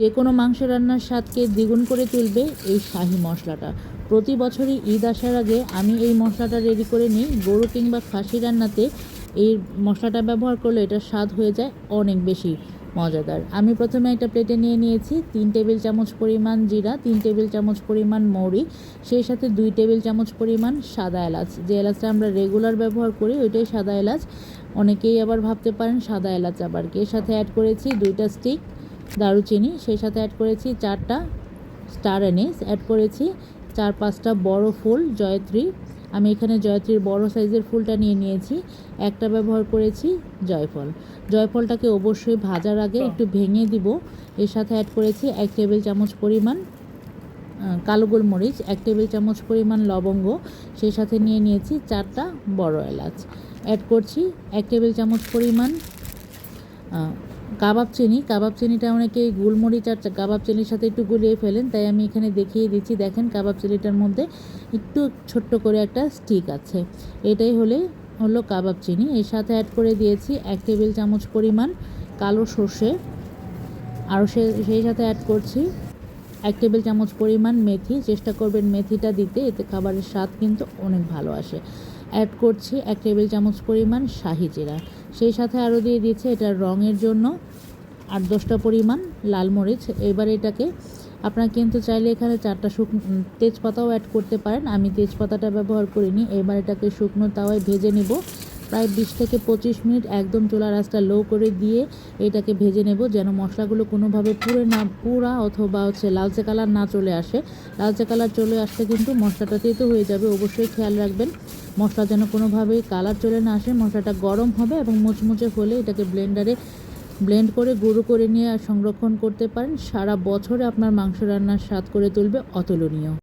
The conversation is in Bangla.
যে কোনো মাংস রান্নার স্বাদকে দ্বিগুণ করে তুলবে এই শাহী মশলাটা। প্রতি বছরই ঈদ আসার আগে আমি এই মশলাটা রেডি করে নিই। গরু কিংবা খাসি রান্নাতে এই মশলাটা ব্যবহার করলে এটার স্বাদ হয়ে যায় অনেক বেশি মজাদার। আমি প্রথমে একটা প্লেটে নিয়ে নিয়েছি 3 টেবিল চামচ পরিমাণ জিরা, 3 টেবিল চামচ পরিমাণ মৌরি, সেই সাথে 2 টেবিল চামচ পরিমাণ সাদা এলাচ। যে এলাচটা আমরা রেগুলার ব্যবহার করি ওইটাই সাদা এলাচ। অনেকেই আবার ভাবতে পারেন সাদা এলাচ আবার কি। এর সাথে অ্যাড করেছি 2টা স্টিক দারুচিনি, সেই সাথে অ্যাড করেছি 4টা স্টার অ্যানিস, অ্যাড করেছি 4-5টা বড় ফুল জয়ত্রী। আমি এখানে জয়ত্রীর বড় সাইজের ফুলটা নিয়ে নিয়েছি। একটা ব্যবহার করেছি জয়ফল। জয়ফলটাকে অবশ্যই ভাজার আগে একটু ভেঙে দিব। এর সাথে অ্যাড করেছি 1 টেবিল চামচ পরিমাণ কালো গোলমরিচ, 1 টেবিল চামচ পরিমাণ লবঙ্গ, সেই সাথে নিয়ে নিয়েছি 4টা বড় এলাচ। অ্যাড করছি 1 টেবিল চামচ পরিমাণ কাবাব চিনি। কাবাব চিনিটা অনেকেই গোলমরিচ আর কাবাব চিনির সাথে একটু গুলিয়ে ফেলেন, তাই আমি এখানে দেখিয়ে দিচ্ছি। দেখেন কাবাব চিনিটার মধ্যে একটু ছোট্ট করে একটা স্টিক আছে, এটাই হলো কাবাব চিনি। এর সাথে অ্যাড করে দিয়েছি 1 টেবিল চামচ পরিমাণ কালো সর্ষে, আর সেই সাথে অ্যাড করছি 1 টেবিল চামচ পরিমাণ মেথি। চেষ্টা করবেন মেথিটা দিতে, এতে খাবারের স্বাদ কিন্তু অনেক ভালো আসে। অ্যাড করছি 1 টেবিল চামচ পরিমাণ শাহি জিরা, সেই সাথে আরও দিয়ে দিয়েছি এটার রঙের জন্য 8-10টা পরিমাণ লাল মরিচ। এবার এটাকে আপনারা কিন্তু চাইলে এখানে 4টা তেজপাতাও অ্যাড করতে পারেন, আমি তেজপাতাটা ব্যবহার করিনি। এবার এটাকে শুকনো তাওয়ায় ভেজে নেব প্রায় 20 থেকে 25 মিনিট। একদম চুলার আঁচটা লো করে দিয়ে এটাকে ভেজে নেব, যেন মশলাগুলো কোনোভাবে পুড়া অথবা লালচে কালার না চলে আসে। লালচে কালার চলে আসলে কিন্তু মশলাটা তেতো হয়ে যাবে। অবশ্যই খেয়াল রাখবেন মশলা যেন কোনোভাবেই কালার চলে না আসে। মশলাটা গরম হবে এবং মুচমুচে হলে এটাকে ব্লেন্ডারে ব্লেন্ড করে গুঁড়ো করে নিয়ে সংরক্ষণ করতে পারেন। সারা বছরে আপনার মাংস রান্নার স্বাদ করে তুলবে অতুলনীয়।